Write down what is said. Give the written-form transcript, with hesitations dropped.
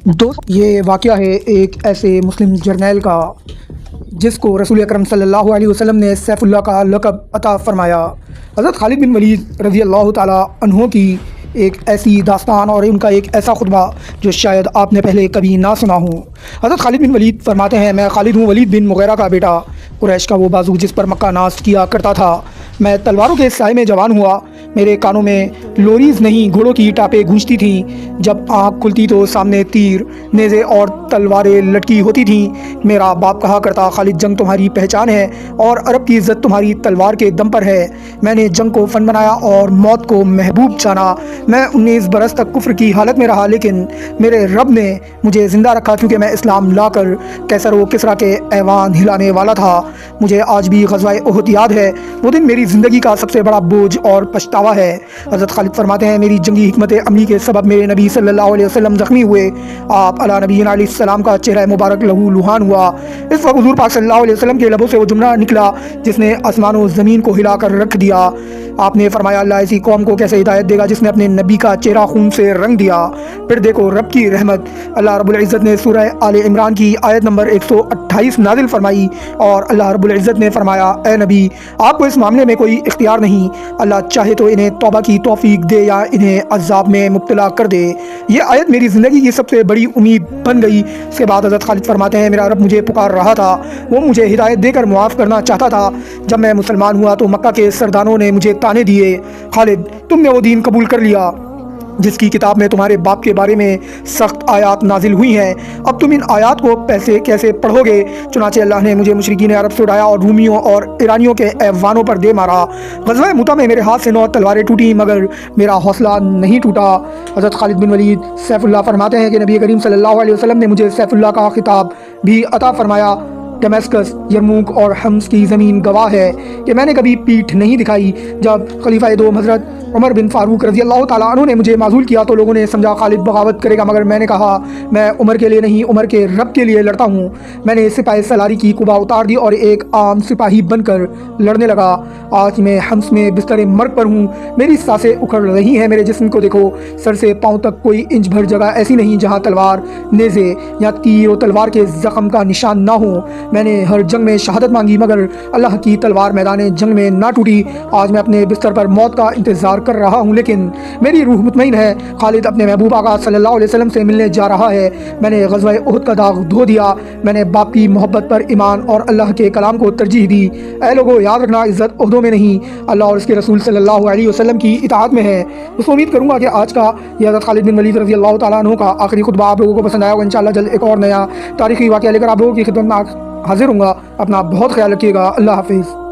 दोस्त ये वाक़या है एक ऐसे मुस्लिम जर्नैल का जिसको रसूल अकरम सल्लल्लाहु अलैहि वसल्लम ने सैफुल्लाह का लक़ब अता फ़रमाया। हज़रत खालिद बिन वलीद रज़ी अल्लाह ताला अन्हो की एक ऐसी दास्तान और उनका एक ऐसा खुतबा जो शायद आपने पहले कभी ना सुना हो। हज़रत खालिद बिन वलीद फरमाते हैं, मैं खालिद हूँ, वलीद बिन मुग़ीरा का बेटा, कुरैश का वो बाजू जिस पर मक्का नाज किया करता था। मैं तलवारों के साए में जवान हुआ। मेरे कानों में लोरीज़ नहीं घोड़ों की टापें गूंजती थीं। जब आँख खुलती तो सामने तीर, नेज़े और तलवारें लटकी होती थीं। मेरा बाप कहा करता, खालिद जंग तुम्हारी पहचान है और अरब की इज़्ज़त तुम्हारी तलवार के दम पर है। मैंने जंग को फ़न बनाया और मौत को महबूब जाना। मैं 19 बरस तक कुफ्र की हालत में रहा, लेकिन मेरे रब ने मुझे ज़िंदा रखा क्योंकि मैं इस्लाम लाकर कैसर व किसरा के ऐवान हिलाने वाला था। मुझे आज भी ग़ज़वा उहद याद है। वो दिन मेरी ज़िंदगी का सबसे बड़ा बोझ और पछतावा है। हज़रत खालिद फरमाते हैं, मेरी जंगी हिकमत अमली के सबब मेरे नबी सल्लल्लाहु अलैहि वसल्लम ज़ख्मी हुए। आप अला नबी अलैहिस्सलाम का चेहरा मुबारक लहू लुहान हुआ। इस वक्त हुज़ूर पाक सल्लल्लाहु अलैहि वसल्लम के लबों से वो जुमला निकला जिसने आसमान और ज़मीन को हिला कर रख दिया। आपने फरमाया, अल्लाह ऐसी कौम को कैसे हिदायत देगा जिसने अपने नबी का चेहरा खून से रंग दिया। फिर देखो रब की रहमत, अल्लाह रब्बुल इज़्ज़त ने सूरह आले इमरान की आयत नंबर 128 नाजिल फरमाई और अल्लाह रब्बुल इज़्ज़त ने फरमाया, ए नबी आपको इस मामले में कोई इख्तियार नहीं। अल्लाह चाहे तो इन्हें तौबा की तौफीक दे या इन्हें अज़ाब में मुब्तला कर दे। ये आयत मेरी ज़िंदगी की सबसे बड़ी उम्मीद बन गई। इसके बाद हज़रत खालिद फरमाते हैं, मेरा रब मुझे पुकार रहा था, वो मुझे हिदायत देकर मुआफ़ करना चाहता था। जब मैं मुसलमान हुआ तो मक्का के सरदारों ने मुझे ताने दिए, खालिद तुमने वो दीन कबूल कर लिया जिसकी किताब में तुम्हारे बाप के बारे में सख्त आयात नाजिल हुई हैं। अब तुम इन आयात को कैसे पढ़ोगे। चुनाचे अल्लाह ने मुझे मुशरिकीन अरब से उड़ाया और रूमियों और ईरानियों के ऐवानों पर दे मारा। ग़ज़वा मुता में मेरे हाथ से 9 तलवारें टूटी मगर मेरा हौसला नहीं टूटा। हज़रत खालिद बिन वलीद सैफुल्लाह फरमाते हैं कि नबी करीम सल्लल्लाहु अलैहि वसल्लम ने मुझे सैफुल्लाह का खिताब भी अता फरमाया। दमस्कस, यरमूक और हम्स की ज़मीन गवाह है कि मैंने कभी पीठ नहीं दिखाई। जब खलीफा दो हज़रत उमर बिन फ़ारूक रज़ी अल्लाह ताला अन्हु ने मुझे माज़ूल किया तो लोगों ने समझा खालिद बगावत करेगा, मगर मैंने कहा मैं उमर के लिए नहीं, उमर के रब के लिए लड़ता हूँ। मैंने सिपाही सलारी की कुबा उतार दी और एक आम सिपाही बनकर लड़ने लगा। आज मैं हम्स में बिस्तर मर्ग पर हूँ। मेरी सांसें उखड़ रही हैं। मेरे जिस्म को देखो, सर से पाँव तक कोई इंच भर जगह ऐसी नहीं जहाँ तलवार, नेज़े या तीर और तलवार के ज़ख्म का निशान ना हो। मैंने हर जंग में शहादत मांगी मगर अल्लाह की तलवार मैदान जंग में ना टूटी। आज मैं अपने बिस्तर पर मौत का इंतज़ार कर रहा हूँ, लेकिन मेरी रूह मुतमईन है। खालिद अपने महबूब आका सल्लल्लाहु अलैहि वसल्लम से मिलने जा रहा है। मैंने ग़ज़वा उहद का दाग धो दिया। मैंने बाप की मोहब्बत पर ईमान और अल्लाह के कलाम को तरजीह दी। ऐ लोगों, याद रखना इज़्ज़त उहदों में नहीं, अल्लाह और उसके रसूल सल्लल्लाहु अलैहि वसल्लम की इताअत में है। दोस्तों उम्मीद करूँगा कि आज का ये हज़रत खालिद बिन वलीद रज़ी अल्लाह ताला अन्हु का आखिरी खुतबा आप लोगों को पसंद आया होगा। इंशाअल्लाह जल्द एक और नया तारीख़ी वाक़या लेकर आप लोगों की खिदमत में हाजिर हूँगा। अपना बहुत ख्याल रखिएगा। अल्लाह हाफ़िज़।